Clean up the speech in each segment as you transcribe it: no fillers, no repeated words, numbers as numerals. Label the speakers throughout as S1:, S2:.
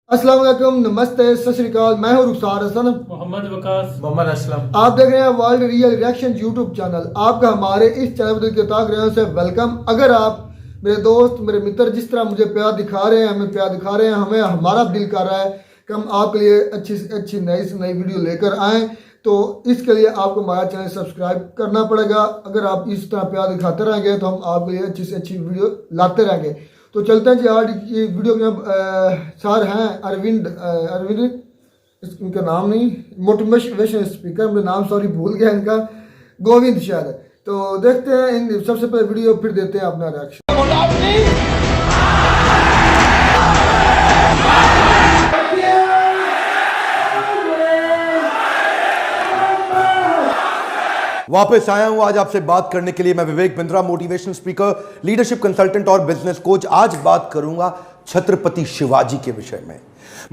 S1: अस्सलाम वालेकुम, नमस्ते, सत श्री अकाल। मैं हूं रुखसार हसन,
S2: मोहम्मद वकास,
S3: मोहम्मद असलम।
S1: आप देख रहे हैं world real reaction YouTube channel. आपका हमारे इस चैनल पर दिल के ताक रहे से वेलकम। अगर आप मेरे दोस्त, मेरे मित्र जिस तरह मुझे प्यार दिखा रहे हैं, हमें प्यार दिखा रहे हैं, हमें हमारा दिल कर रहा है कि हम आपके लिए अच्छी से अच्छी नई से नई वीडियो लेकर आएँ, तो इसके लिए आपको हमारा चैनल सब्सक्राइब करना पड़ेगा। अगर आप इस तरह प्यार दिखाते रहेंगे तो हम आपके लिए अच्छी से अच्छी वीडियो लाते रहेंगे। तो चलते हैं जी। आज की वीडियो में सर हैं अरविंद इनका नाम नहीं, मोटिवेशन स्पीकर, मेरा नाम सॉरी भूल गया इनका, गोविंद शायद। तो देखते हैं इन सबसे पहले वीडियो, फिर देते हैं अपना रिएक्शन।
S3: वापस आया हूं आज आपसे बात करने के लिए। मैं Vivek Bindra, motivational speaker, leadership consultant और बिजनेस कोच। आज बात करूंगा छत्रपति शिवाजी के विषय में।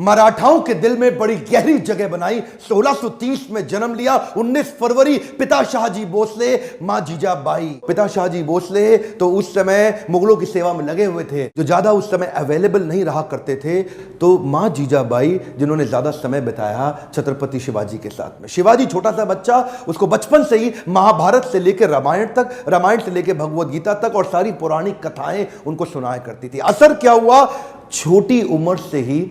S3: मराठाओं के दिल में बड़ी गहरी जगह बनाई। 1630 में जन्म लिया। 19 फरवरी पिता शाहजी भोसले, मां जीजाबाई। पिता शाहजी भोसले तो उस समय मुगलों की सेवा में लगे हुए थे, जो ज्यादा उस समय अवेलेबल नहीं रहा करते थे। तो मां जीजाबाई जिन्होंने ज्यादा समय बिताया छत्रपति शिवाजी के साथ में। शिवाजी छोटा सा बच्चा, उसको बचपन से ही महाभारत से लेकर रामायण तक, रामायण से लेकर भगवद गीता तक और सारी पौराणिक कथाएं उनको सुनाया करती थी। असर क्या हुआ, छोटी उम्र से ही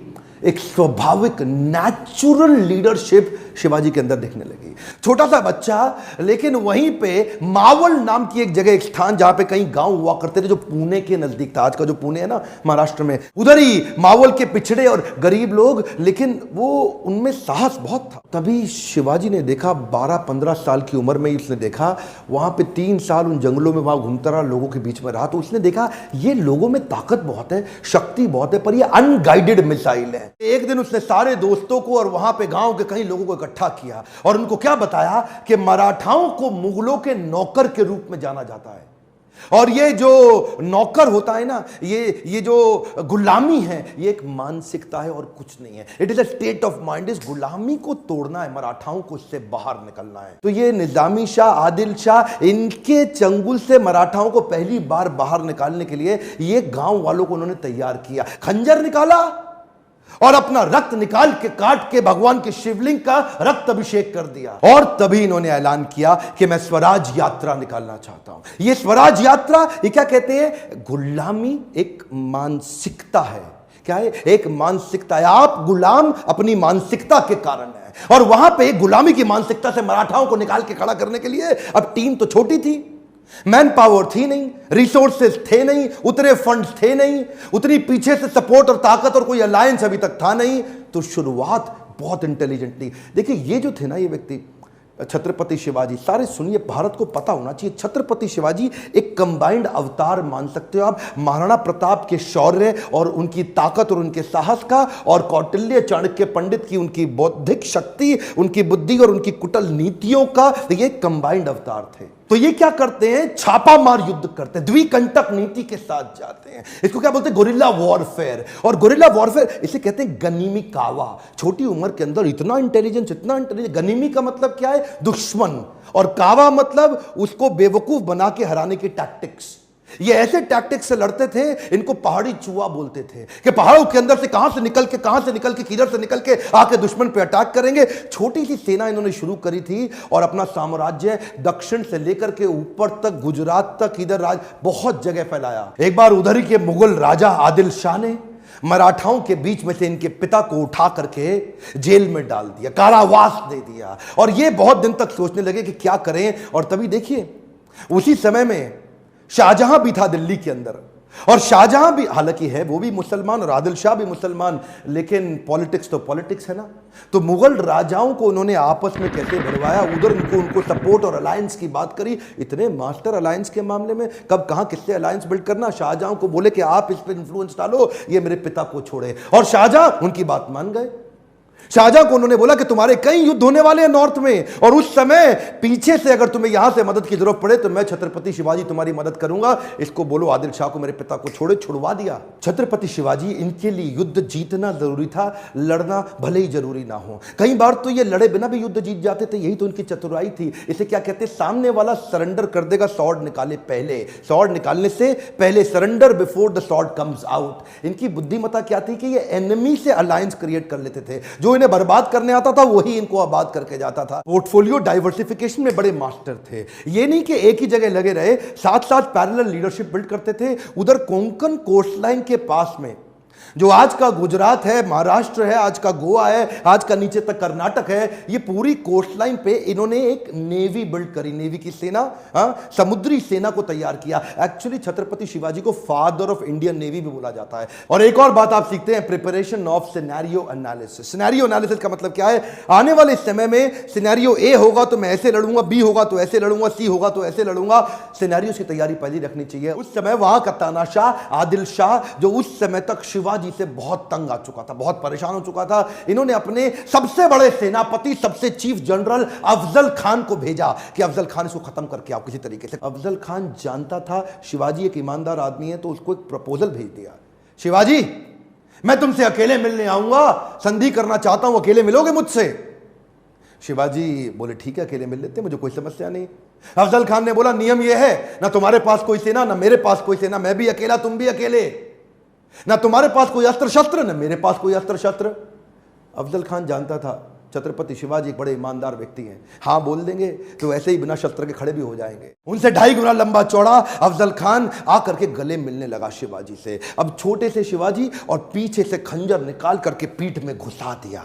S3: एक स्वाभाविक नेचुरल लीडरशिप शिवाजी के अंदर दिखने लगी। छोटा सा बच्चा, लेकिन वहीं पे मावल नाम की एक जगह, एक स्थान जहां पे कई गांव हुआ करते थे, जो पुणे के नजदीक था। आज का जो पुणे है ना महाराष्ट्र में, उधर ही मावल के पिछड़े और गरीब लोग, लेकिन वो उनमें साहस बहुत था। तभी शिवाजी ने देखा, 12-15 साल की उम्र में ही उसने देखा, वहां पे 3 साल उन जंगलों में वहां घूमता रहा, लोगों के बीच में रहा। तो उसने देखा ये लोगों में ताकत बहुत है, शक्ति बहुत है, पर ये अनगाइडेड मिसाइल है। एक दिन उसने सारे दोस्तों को और वहां पे गांव के कई लोगों को इकट्ठा किया और उनको क्या बताया कि मराठाओं को मुगलों के नौकर के रूप में जाना जाता है। और ये जो नौकर होता है ना, ये जो गुलामी है, ये एक मानसिकता है और कुछ नहीं है। It is a state of mind. इस गुलामी को तोड़ना है, मराठाओं को इससे बाहर निकलना है। तो ये निजामी शाह, आदिल शाह, इनके चंगुल से मराठाओं को पहली बार बाहर निकालने के लिए ये गांव वालों को उन्होंने तैयार किया। खंजर निकाला और अपना रक्त निकाल के काट के भगवान के शिवलिंग का रक्त अभिषेक कर दिया। और तभी इन्होंने ऐलान किया कि मैं स्वराज यात्रा निकालना चाहता हूं। ये स्वराज यात्रा, ये क्या कहते हैं, गुलामी एक मानसिकता है। क्या है? एक मानसिकता है। आप गुलाम अपनी मानसिकता के कारण है। और वहां पे गुलामी की मानसिकता से मराठाओं को निकाल के खड़ा करने के लिए, अब टीम तो छोटी थी, मैन पावर थी नहीं, रिसोर्सेज थे नहीं, उतने फंड्स थे नहीं, उतनी पीछे से सपोर्ट और ताकत और कोई अलायंस अभी तक था नहीं। तो शुरुआत बहुत इंटेलिजेंटली, देखिए ये जो थे ना, ये व्यक्ति छत्रपति शिवाजी, सारे सुनिए, भारत को पता होना चाहिए, छत्रपति शिवाजी एक कंबाइंड अवतार मान सकते हो आप, महाराणा प्रताप के शौर्य और उनकी ताकत और उनके साहस का, और कौटिल्य चाणक्य पंडित की उनकी बौद्धिक शक्ति, उनकी बुद्धि और उनकी कुटिल नीतियों का ये कंबाइंड अवतार थे। तो ये क्या करते हैं, छापा मार युद्ध करते हैं, द्विकंटक नीति के साथ जाते हैं। इसको क्या बोलते हैं, गोरिल्ला वॉरफेयर। और गोरिल्ला वॉरफेयर इसे कहते हैं गनीमी कावा। छोटी उम्र के अंदर इतना इंटेलिजेंस, इतना इंटेलिजेंस। गनीमी का मतलब क्या है, दुश्मन, और कावा मतलब उसको बेवकूफ बना के हराने की टैक्टिक्स। ये ऐसे टैक्टिक्स से लड़ते थे, इनको पहाड़ी चूहा बोलते थे, कि पहाड़ों के अंदर से कहां से निकल के किधर से निकल के आके दुश्मन पे अटैक करेंगे। छोटी सी सेना इन्होंने शुरू करी थी और अपना साम्राज्य दक्षिण से लेकर के ऊपर तक, गुजरात तक, इधर राज बहुत जगह फैलाया। एक बार उधर ही के मुगल राजा आदिल शाह ने मराठाओं के बीच में से इनके पिता को उठा करके जेल में डाल दिया, कारावास दे दिया। और ये बहुत दिन तक सोचने लगे कि क्या करें। और तभी देखिए, उसी समय में शाहजहां भी था दिल्ली के अंदर, और शाहजहां भी हालांकि है वो भी मुसलमान और आदिल शाह भी मुसलमान, लेकिन पॉलिटिक्स तो पॉलिटिक्स है ना। तो मुगल राजाओं को उन्होंने आपस में कैसे भिड़वाया, उधर उनको सपोर्ट और अलायंस की बात करी। इतने मास्टर अलायंस के मामले में, कब कहां किससे अलायंस बिल्ड करना। शाहजहां को बोले कि आप इस पर इंफ्लुएंस डालो, ये मेरे पिता को छोड़े, और शाहजहां उनकी बात मान गए। शाहजहां को उन्होंने बोला कि तुम्हारे कई युद्ध होने वाले हैं नॉर्थ में, और उस समय पीछे से अगर तुम्हें यहां से मदद की जरूरत पड़े तो मैं छत्रपति शिवाजी तुम्हारी मदद करूंगा। इसको बोलो आदिल शाह को मेरे पिता को छुड़वा दिया। छत्रपति शिवाजी, इनके लिए युद्ध जीतना जरूरी था, लड़ना भले ही जरूरी ना हो। कई बार तो ये लड़े बिना भी युद्ध जीत जाते थे, यही तो उनकी चतुराई थी। इसे क्या कहते हैं, सामने वाला सरेंडर कर देगा स्वॉर्ड निकाले पहले, स्वॉर्ड निकालने से पहले, surrender before the sword comes out. इनकी बुद्धिमत्ता क्या थी कि ये एनिमी से अलायंस क्रिएट कर लेते थे, जो इन्हें बर्बाद करने आता था वही इनको आबाद करके जाता था। पोर्टफोलियो डाइवर्सिफिकेशन में बड़े मास्टर थे। ये नहीं कि एक ही जगह लगे रहे, साथ साथ पैरेलल लीडरशिप बिल्ड करते थे। उधर कोंकण कोस्टलाइन के पास में, जो आज का गुजरात है, महाराष्ट्र है, आज का गोवा है, आज का नीचे तक कर्नाटक है, ये पूरी कोस्टलाइन पे इन्होंने एक नेवी बिल्ड करी, नेवी की सेना, समुद्री सेना को तैयार किया। एक्चुअली छत्रपति शिवाजी को फादर ऑफ इंडियन नेवी भी बोला जाता है। और एक और बात आप सीखते हैं, preparation of scenario analysis. Scenario analysis का मतलब क्या है, आने वाले समय में सिनेरियो ए होगा तो मैं ऐसे लड़ूंगा, बी होगा तो ऐसे लड़ूंगा, सी होगा तो ऐसे लड़ूंगा। सिनेरियो की तैयारी पहले रखनी चाहिए। उस समय वहां का तानाशाह आदिल शाह, जो उस समय तक शिवाजी से बहुत तंग आ चुका था, बहुत परेशान हो चुका था, इन्होंने अपने सबसे बड़े सेनापति, सबसे चीफ जनरल अफजल खान को भेजा कि अफजल खान इसको खत्म करके आओ किसी तरीके से। अफजल खान जानता था शिवाजी एक ईमानदार आदमी है, तो उसको एक प्रपोजल भेज दिया, शिवाजी मैं तुमसे अकेले मिलने आऊंगा, संधि करना चाहता हूं, अकेले मिलोगे मुझसे? शिवाजी बोले ठीक है, अकेले मिल लेते, मुझे कोई समस्या नहीं। अफजल खान ने बोला नियम यह है, ना तुम्हारे पास कोई सेना, ना मेरे पास कोई सेना, मैं भी अकेला, तुम भी अकेले, ना तुम्हारे पास कोई अस्त्र शस्त्र, ना मेरे पास कोई अस्त्र शस्त्र। अफजल खान जानता था छत्रपति शिवाजी एक बड़े ईमानदार व्यक्ति हैं, हां बोल देंगे तो ऐसे ही बिना शस्त्र के खड़े भी हो जाएंगे। उनसे 2.5 गुना लंबा चौड़ा अफजल खान आकर के गले मिलने लगा शिवाजी से। अब छोटे से शिवाजी और पीछे से खंजर निकाल करके पीठ में घुसा दिया।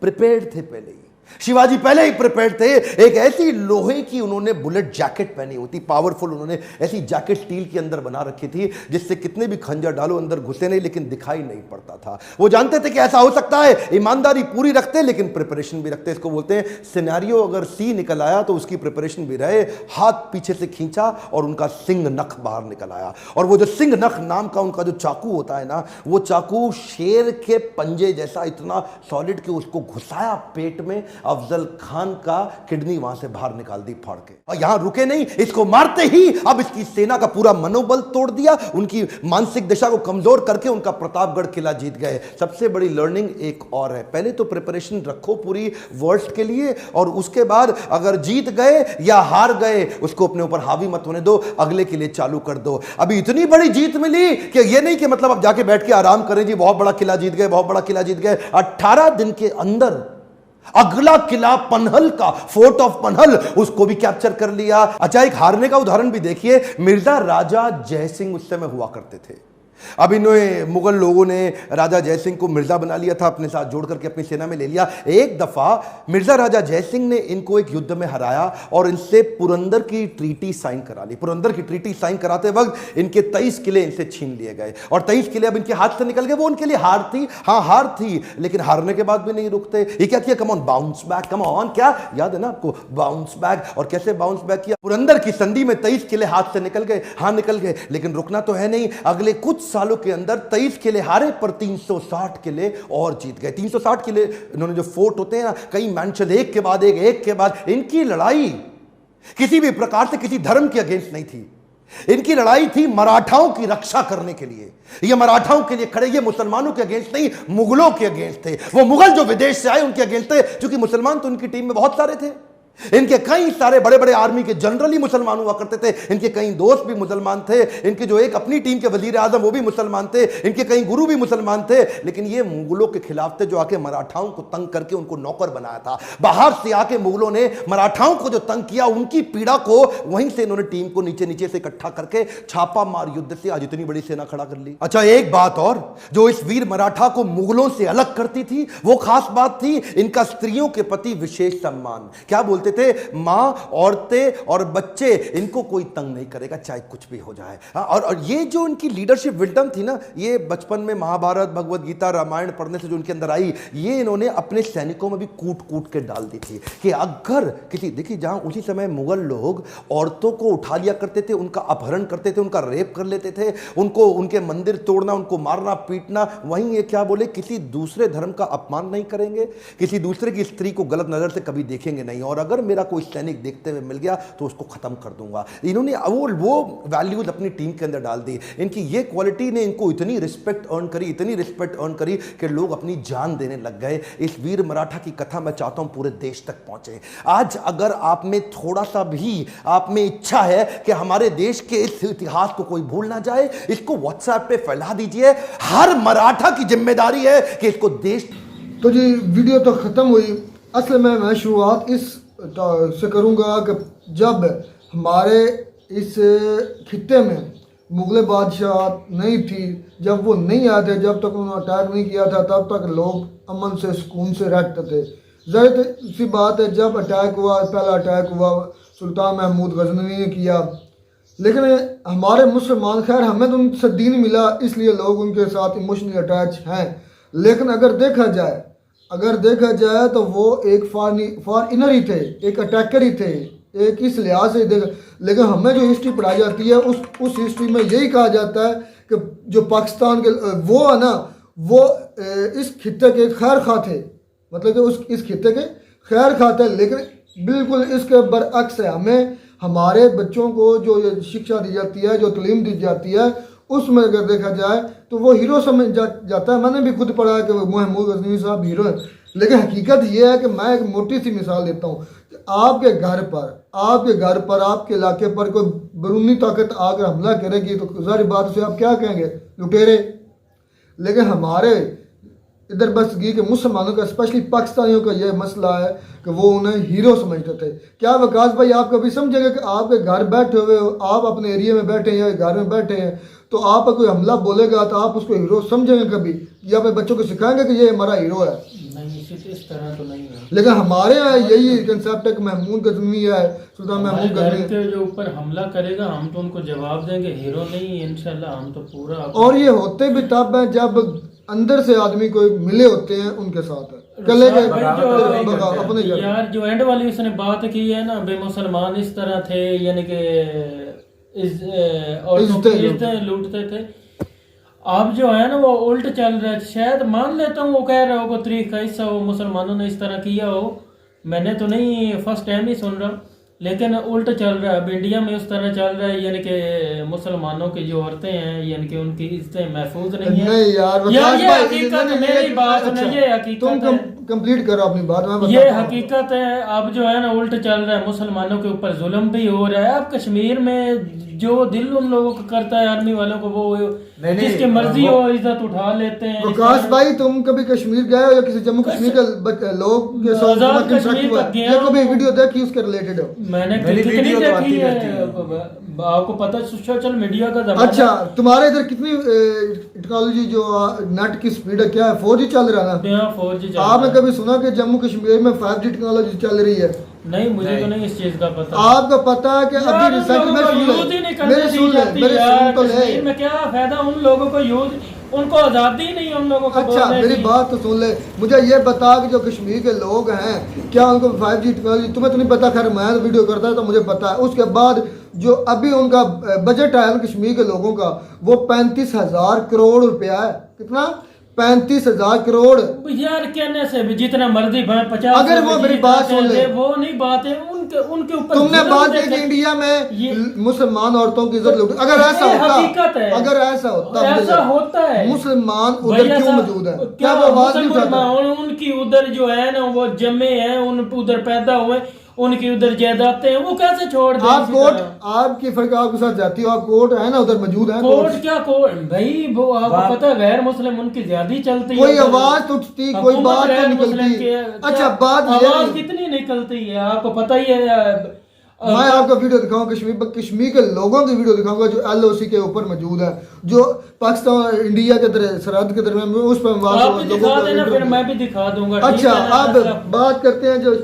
S3: प्रिपेयर्ड थे पहले ही, शिवाजी पहले ही प्रिपेयर्ड थे। एक ऐसी लोहे की उन्होंने बुलेट जैकेट पहनी होती, पावरफुल, उन्होंने ऐसी जैकेट स्टील के अंदर बना रखी थी जिससे कितने भी खंजर डालो अंदर घुसे नहीं, लेकिन दिखाई नहीं पड़ता था। वो जानते थे कि ऐसा हो सकता है, ईमानदारी पूरी रखते लेकिन प्रिपरेशन भी रखते। इसको बोलते हैं सिनेरियो अगर सी निकल आया तो उसकी प्रिपरेशन भी रहे। हाथ पीछे से खींचा और उनका सिंह नख बाहर निकल आया, और वो जो सिंह नख नाम का उनका जो चाकू होता है ना, वो चाकू शेर के पंजे जैसा इतना सॉलिड कि उसको घुसाया पेट में। अफजल खान का किडनी वहां से बाहर निकाल दी फाड़ के। और यहां रुके नहीं, इसको मारते ही अब इसकी सेना का पूरा मनोबल तोड़ दिया, उनकी मानसिक दिशा को कमजोर करके उनका प्रतापगढ़ किला जीत गए। सबसे बड़ी लर्निंग एक और है, पहले तो प्रिपरेशन रखो पूरी वर्स्ट के लिए, और उसके बाद अगर जीत गए या हार गए उसको अपने ऊपर हावी मत होने दो, अगले के लिए चालू कर दो। अभी इतनी बड़ी जीत मिली कि ये नहीं कि मतलब अब जाके बैठ के आराम करें जी, बहुत बड़ा किला जीत गए, बहुत बड़ा किला जीत गए। 18 दिन के अंदर अगला किला पनहल का, फोर्ट ऑफ पनहल, उसको भी कैप्चर कर लिया। अच्छा, एक हारने का उदाहरण भी देखिए, मिर्जा राजा जयसिंह उस समय हुआ करते थे। अब इन्हें मुगल लोगों ने राजा जयसिंह को मिर्जा बना लिया था, अपने साथ जोड़ करके अपनी सेना में ले लिया। एक दफा मिर्जा राजा जयसिंह ने इनको एक युद्ध में हराया और इनसे पुरंदर की ट्रीटी साइन करा ली। पुरंदर की ट्रीटी साइन कराते वक्त इनके 23 किले इनसे छीन लिए गए, और 23 किले अब इनके हाथ से निकल गए। वो उनके लिए हार थी, हाँ हार थी, लेकिन हारने के बाद भी नहीं रुकते। ये क्या किया, come on bounce back, come on, क्या याद है ना आपको, बाउंस बैक। और कैसे बाउंस बैक किया, पुरंदर की संधि में 23 किले हाथ से निकल गए, हाँ निकल गए, लेकिन रुकना तो है नहीं। अगले कुछ सालों के अंदर 23 किले हारे पर 360 किले और जीत गए। 360 किले इन्होंने, जो फोर्ट होते हैं ना, कई मैंशन, एक के बाद एक, एक के बाद। इनकी लड़ाई किसी भी प्रकार से किसी धर्म के अगेंस्ट नहीं थी, इनकी लड़ाई थी मराठाओं की रक्षा करने के लिए। ये मराठाओं के लिए खड़े, ये मुसलमानों के अगेंस्ट नहीं, मुगलों के अगेंस्ट थे। वो मुगल जो विदेश से आए उनके अगेंस्ट थे, क्योंकि मुसलमान तो उनकी टीम में बहुत सारे थे। इनके कई सारे बड़े बड़े आर्मी के जनरल ही मुसलमान हुआ करते थे, इनके कई दोस्त भी मुसलमान थे, इनके जो एक अपनी टीम के वजीर आजम वो भी मुसलमान थे, इनके कई गुरु भी मुसलमान थे। लेकिन ये मुगलों के खिलाफ थे, जो आके मराठाओं को तंग करके उनको नौकर बनाया था। बाहर से आके मुगलों ने मराठाओं को जो तंग किया, उनकी पीड़ा को वहीं से इन्होंने टीम को नीचे नीचे से इकट्ठा करके छापा मार युद्ध से आज इतनी बड़ी सेना खड़ा कर ली। अच्छा, एक बात और जो इस वीर मराठा को मुगलों से अलग करती थी, वो खास बात थी इनका स्त्रियों के प्रति विशेष सम्मान। क्या बोलते बोलते थे, माँ, औरतें और बच्चे, इनको कोई तंग नहीं करेगा चाहे कुछ भी हो जाए। और ये जो इनकी लीडरशिप विल्डम थी ना, ये बचपन में महाभारत, भगवत गीता, रामायण पढ़ने से जो इनके अंदर आई, ये इन्होंने अपने सैनिकों में भी कूट कूट के डाल दी थी कि अगर किसी, देखिए जहां उसी समय मुगल लोग औरतों को उठा लिया करते थे, उनका अपहरण करते थे, उनका रेप कर लेते थे, उनको उनके मंदिर तोड़ना, उनको मारना पीटना, वहीं ये क्या बोले, किसी दूसरे धर्म का अपमान नहीं करेंगे, किसी दूसरे की स्त्री को गलत नजर से कभी देखेंगे नहीं, और अगर मेरा कोई सैनिक देखते हुए मिल गया तो उसको खत्म कर दूंगा। इन्होंने वो वैल्यूज अपनी टीम के अंदर डाल दी। इनकी ये क्वालिटी ने इनको इतनी रिस्पेक्ट अर्न करी, इतनी रिस्पेक्ट अर्न करी कि लोग अपनी जान देने लग गए। इस वीर मराठा की कथा मैं चाहता हूं पूरे देश तक पहुंचे। आज अगर आप में थोड़ा सा भी आप में इच्छा है कि हमारे देश के इस इतिहास को कोई भूल ना जाए, इसको व्हाट्सएप पे फैला दीजिए। हर मराठा की जिम्मेदारी है कि इसको देश।
S1: तो जी वीडियो तो ख़त्म हुई। असल में मैं शुरुआत इस से करूँगा कि जब हमारे इस खित्ते में मुगल बादशाह नहीं थी, जब वो नहीं आए थे, जब तक उन्होंने अटैक नहीं किया था, तब तक लोग अमन से सुकून से रहते थे। ज़ाहिर सी बात है, जब अटैक हुआ, पहला अटैक हुआ सुल्तान महमूद गजनवी ने किया, लेकिन हमारे मुसलमान, खैर हमें तो उनसे दीन मिला इसलिए लोग उनके साथ इमोशनली अटैच हैं, लेकिन अगर देखा जाए तो वो एक फॉर इनर ही थे, एक अटैकर ही थे, एक इस लिहाज से देख। लेकिन हमें जो हिस्ट्री पढ़ाई जाती है उस हिस्ट्री में यही कहा जाता है कि जो पाकिस्तान के वो है ना, वो इस खित्ते के खैर खा थे, मतलब कि इस खित्ते के खैर खा थे। लेकिन बिल्कुल इसके बरअक्स है, हमें हमारे बच्चों को जो ये शिक्षा दी जाती है, जो तालीम दी जाती है, उसमें अगर देखा जाए तो वो हीरो समझ जाता है। मैंने भी खुद पढ़ा है कि महमूद गजनवी साहब हीरो हैं, लेकिन हकीकत ये है कि मैं एक मोटी सी मिसाल देता हूँ कि आपके घर पर आपके इलाके पर कोई बैरूनी ताकत आकर हमला करेगी तो ज़ाहिर बात से आप क्या कहेंगे, लुटेरे। लेकिन हमारे इधर बस ये कि मुसलमानों का, स्पेशली पाकिस्तानियों का यह मसला है कि वो उन्हें हीरो समझते थे। क्या वकास भाई आप कभी समझेंगे कि आपके घर बैठे हुए हो, आप अपने एरिया में बैठे हैं या घर में बैठे हैं, तो आप कोई हमला बोलेगा तो आप उसको हीरो समझेंगे कभी, या अपने बच्चों को सिखाएंगे कि ये हमारा हीरो है?
S2: नहीं, इस तरह तो नहीं है।
S1: लेकिन हमारे यहाँ यही कंसेप्ट है कि महमूद गजनवी है, सुल्तान महमूद गजनवी
S2: के जो ऊपर हमला करेगा हम तो उनको जवाब देंगे, हीरो नहीं इंशाल्लाह, हम तो पूरा।
S1: और ये होते भी तब हैं जब अंदर से आदमी कोई मिले होते हैं उनके साथ, चले गए अपने घर।
S2: यार जो एंड वाली उसने बात की है ना, बे मुसलमान इस तरह थे, यानी कि इज्जतें लूटते थे। अब जो है ना वो उल्ट चल रहा है। शायद मान लेता हूँ वो कह रहा हो तारीख का हिस्सा हो, मुसलमानों ने इस तरह किया हो, मैंने तो नहीं, फर्स्ट टाइम ही सुन रहा हूँ, लेकिन उल्ट चल रहा है। अब इंडिया में उस तरह चल रहा है, यानी कि मुसलमानों की जो औरतें हैं, यानी कि उनकी इज्जतें महफूज नहीं है।
S1: नहीं यार,
S2: ये हकीकत, मेरी बात नहीं, ये हकीकत है।
S1: कंप्लीट करो अपनी बात, मैं
S2: ये हकीकत है। अब जो है ना उल्ट चल रहा है, मुसलमानों के ऊपर जुल्म भी हो रहा है। अब कश्मीर में जो दिल उन लोगों को करता है, आर्मी वालों को, वो जिसके मर्जी हो इज्जत उठा लेते हैं।
S1: प्रकाश भाई तुम कभी कश्मीर गए हो या किसी जम्मू कश्मीर के लोग के साथ या कभी वीडियो देखी उसके रिलेटेड हो?
S2: मैंने कितनी देखी है, आपको पता है सोशल मीडिया का जमाना।
S1: अच्छा, तुम्हारे इधर कितनी टेक्नोलॉजी जो नेट की स्पीड है, क्या है 4G चल रहा है ना?
S2: 4G।
S1: आपने कभी सुना कि जम्मू कश्मीर में 5G टेक्नोलॉजी चल रही है?
S2: नहीं, मुझे तो नहीं इस चीज का पता।
S1: आपको पता है कि अभी रिसेंट में मेरे सुन तो ले,
S2: में क्या फायदा उन लोगों को यूज, उनको आजादी नहीं उन लोगों को।
S1: अच्छा मेरी बात तो सुन ले, मुझे ये बता कि जो कश्मीर के लोग हैं क्या उनको 5G टेक्नोलॉजी, तुम्हें तो नहीं पता, खैर मैं तो वीडियो करता है तो मुझे पता है। उसके बाद जो अभी उनका बजट आया कश्मीर के लोगों का, वो 35,000 करोड़ रुपया है। कितना? 35,000 करोड़।
S2: यार कहने से भी जितना मर्जी 50,
S1: अगर वो मेरी बात सुन ले,
S2: वो नहीं बात है उनके ऊपर।
S1: तुमने बात की कि इंडिया में मुसलमान औरतों की इज्जत लूट, अगर ऐसा होता, अगर ऐसा
S2: होता है,
S1: मुसलमान उधर क्यों मौजूद है? क्या वो आवाज नहीं उठाता?
S2: उनकी उधर जो है ना वो जमे हैं, उन उधर पैदा हुए, उनकी उधर जायदादें हैं, वो कैसे छोड़ दें?
S1: आप कोर्ट, आपकी फर्क आपके साथ जाती हो, आप कोर्ट है ना उधर मौजूद है।
S2: कोर्ट क्या कोर्ट भाई, वो आपको पता है गैर मुस्लिम उनकी ज्यादा चलती है,
S1: कोई आवाज उठती, कोई बात तो निकलती। अच्छा बात
S2: आवाज कितनी निकलती है आपको पता ही है।
S1: मैं आपको वीडियो दिखाऊंगा, कश्मीर के लोगों की वीडियो दिखाऊंगा जो LOC के ऊपर मौजूद है, जो पाकिस्तान और इंडिया के सरहद के दरमियान में, उस पर
S2: आप भी दिखा देना, फिर मैं भी दिखा दूंगा।
S1: अच्छा, अब
S2: अब
S1: बात करते हैं जो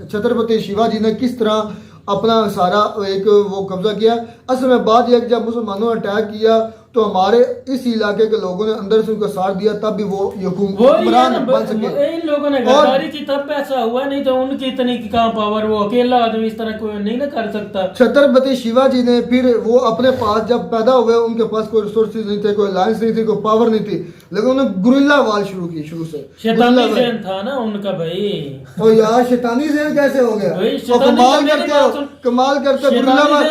S1: छत्रपति शिवाजी ने किस तरह अपना सारा एक वो कब्जा किया। असल में बात यह कि जब मुसलमानों ने अटैक किया तो हमारे इस इलाके के लोगों ने अंदर से उनका साथ दिया, तब भी वो हुक्मरान बन सके।
S2: इन लोगों ने गद्दारी की, तब ऐसा हुआ, नहीं तो उनकी इतनी कहाँ पावर, वो अकेला आदमी इस तरह कोई नहीं ना कर सकता।
S1: छत्रपति शिवाजी ने फिर वो अपने पास जब पैदा हुए, उनके पास कोई रिसोर्सेज नहीं थे, कोई अलायंस नहीं थी, कोई पावर नहीं थी, लेकिन उन्होंने गुरिल्ला वार शुरू की। शुरू से
S2: शैतानी ज़हन था ना उनका भाई।
S1: ओ यार, शैतानी ज़हन कैसे हो गया?
S2: भाई,
S1: और कमाल करते हो, कमाल करते हो, गुरिल्ला वार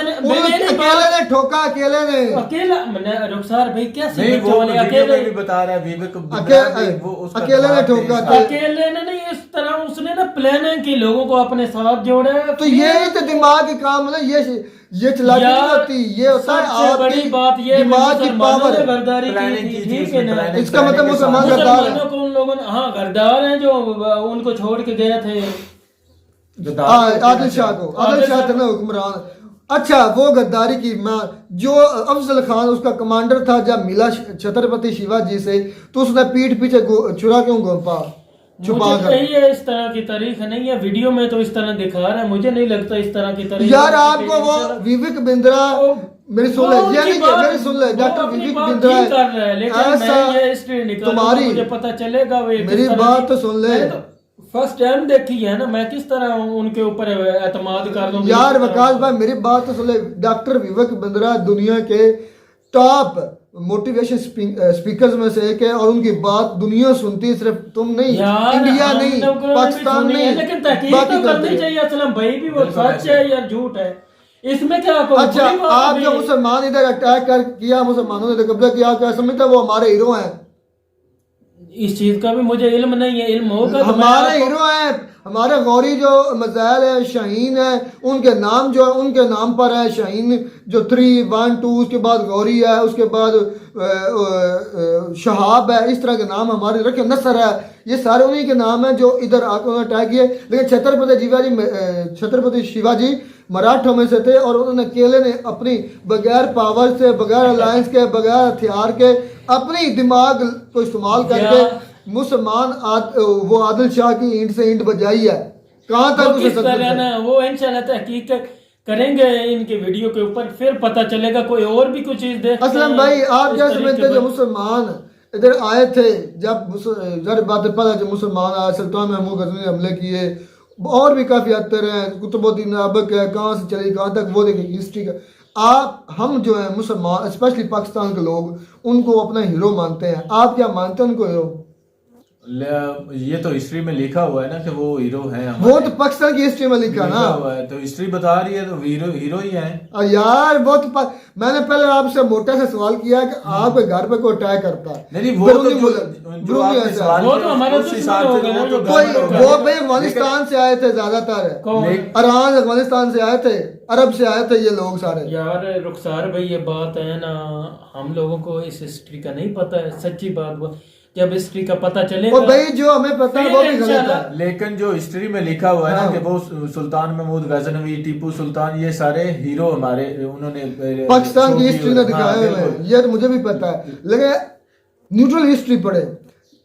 S1: अकेले ने ठोका, अकेले ने।
S2: अकेला मैंने रुखसार भाई क्या
S4: नहीं, वो
S2: वाले अकेले
S4: भी बता रहा है विवेक
S1: अकेले ने ठोका था।
S2: अकेले ने नहीं, इस तरह उसने ना प्लानिंग की, लोगों को अपने साथ जोड़ा।
S1: तो यही तो दिमाग की काम है ना, ये चलाकी नहीं होती, ये होता है
S2: सबसे बड़ी बात ये
S1: दिमाग की पावर।
S2: गद्दारी की थी, ठीक है ना।
S1: इसका मतलब मुसलमान गद्दार है।
S2: मुसलमानों को उन लोगों ने, हाँ गद्दार हैं जो उनको छोड़ के गए थे
S1: आदिल शाह को। आदिल शाह थे ना हुक्मरान। अच्छा, वो गद्दारी की जो अफजल खान उसका कमांडर था, जब मिला छत्रपति शिवाजी से तो उसने पीठ पीछे छुरा क्यों घोंपा, छुपा
S2: मुझे
S1: कर।
S2: नहीं है इस तरह की तारीख नहीं है, वीडियो में तो इस तरह दिखा रहा है, मुझे नहीं लगता इस तरह की तारीख।
S1: यार आपको वो विवेक बिंद्रा, मेरी सुन ले, ये नहीं कि मेरी सुन ले, डॉक्टर विवेक बिंद्रा
S2: कर रहा है, लेकिन मैं ये हिस्ट्री निकालूंगा,
S1: तुम्हारी
S2: मुझे पता चलेगा।
S1: मेरी बात तो सुन ले।
S2: फर्स्ट टाइम देखी है ना, मैं किस तरह उनके ऊपर एतमाद कर लूं
S1: यार वकास भाई, मेरी बात तो सुन ले। डॉक्टर विवेक बिंद्रा दुनिया के टॉप मोटिवेशन स्पीकर्स में से एक है, और उनकी बात दुनिया सुनती है, सिर्फ तुम नहीं, इंडिया नहीं, पाकिस्तान नहीं,
S2: लेकिन तहकीक तो करनी चाहिए। असलम भाई भी वो सच है या झूठ है, इसमें क्या कोई
S1: अच्छा, आप जो मुसलमान इधर अटैक कर किया, मुसलमानों ने कब्जा किया, क्या समझते वो हमारे हीरो हैं?
S2: इस चीज का भी मुझे इल्म नहीं है, इल्म होगा तो
S1: हमारे हीरो हैं। हमारे गौरी जो मज़ाइल है, शाहीन है, उनके नाम जो है उनके नाम पर है। शाहीन जो 3, 1, 2, उसके बाद गौरी है, उसके बाद शहाब है, इस तरह के नाम हमारे रखे। नसर है, ये सारे उन्हीं के नाम हैं जो इधर आकर उन्होंने अटैक किए। लेकिन छत्रपति शिवाजी मराठों में से थे, और उन्होंने अकेले ने अपनी बगैर पावर से, बगैर अलायंस के, बगैर हथियार के, अपनी दिमाग को इस्तेमाल करके मुसलमान वो आदिल शाह की ईंट से ईंट बजाई है। कहाँ तक उसे
S2: ना, वो इंशाल्लाह तहकीक करेंगे इनके वीडियो के ऊपर, फिर पता चलेगा। कोई और भी कुछ चीज देख।
S1: असलम भाई, आप क्या समझते जो मुसलमान इधर आए थे, जब बात पता जब मुसलमान आए, सुल्तान महमूद गजनी ने हमले किए, और भी काफी अतर हैं, कुतुबुद्दीन ऐबक है, कहाँ से चली कहाँ तक, वो देखिए हिस्ट्री का। हम जो है मुसलमान, स्पेशली पाकिस्तान के लोग, उनको अपना हीरो मानते हैं। आप क्या मानते हैं उनको हीरो?
S4: ये तो हिस्ट्री में लिखा हुआ है ना कि वो हीरो है।
S1: वो तो पाकिस्तान की हिस्ट्री में लिखा ना
S4: हुआ है, तो हिस्ट्री बता रही है, तो हीरो ही है
S1: यार। वो तो मैंने पहले आपसे मोटा सा सवाल किया कि आपके घर पे कोई अटैक करता है।
S4: नहीं, वो
S1: भाई अफगानिस्तान से आए थे, ज्यादातर ईरान, अफगानिस्तान से आए थे, अरब से आए थे ये लोग सारे।
S2: यार रुखसार भाई, ये बात है ना, हम लोगों को इस हिस्ट्री का नहीं पता है, सच्ची बात। वो जब हिस्ट्री का पता चलेगा,
S1: और भाई जो हमें पता है वो भी गलत है।
S4: लेकिन जो हिस्ट्री में लिखा हुआ है ना कि वो सुल्तान महमूद गजनवी, टीपू सुल्तान, ये सारे हीरो हमारे, उन्होंने
S1: पाकिस्तान की हिस्ट्री ने दिखाया हुआ है, ये मुझे भी पता है। लेकिन न्यूट्रल हिस्ट्री पढ़े,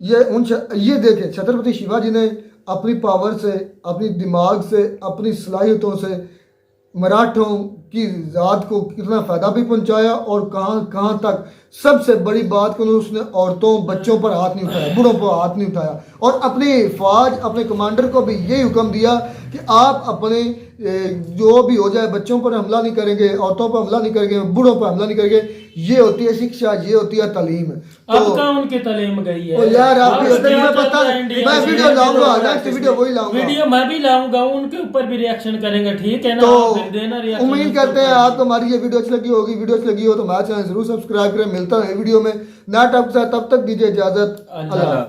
S1: ये देखे छत्रपति शिवाजी ने अपनी पावर से, अपनी दिमाग से, अपनी सलाहियतों से मराठों की ज़ात को कितना फ़ायदा भी पहुंचाया, और कहाँ कहाँ तक। सबसे बड़ी बात कि उसने औरतों, बच्चों पर हाथ नहीं उठाया, बूढ़ों पर हाथ नहीं उठाया, और अपनी फौज, अपने कमांडर को भी यही हुक्म दिया कि आप अपने जो भी हो जाए, बच्चों पर हमला नहीं करेंगे, औरतों पर हमला नहीं करेंगे, बूढ़ों पर हमला नहीं करेंगे। ये होती है शिक्षा, ये होती है तालीम।
S2: अब कहाँ उनकी तालीम गई है?
S1: तो यार आपकी पता, मैं वीडियो लाऊंगा, नेक्स्ट वीडियो वही लाऊंगा,
S2: वीडियो मैं भी लाऊंगा, उनके ऊपर भी रिएक्शन करेंगे, ठीक है ना?
S1: तो उम्मीद करते हैं आपको हमारी ये वीडियो अच्छी लगी होगी। वीडियो अच्छी लगी हो तो हमारा चैनल जरूर सब्सक्राइब करें। मिलता है वीडियो में नया टॉपिक के साथ, तब तक दीजिए इजाजत। अल्लाह।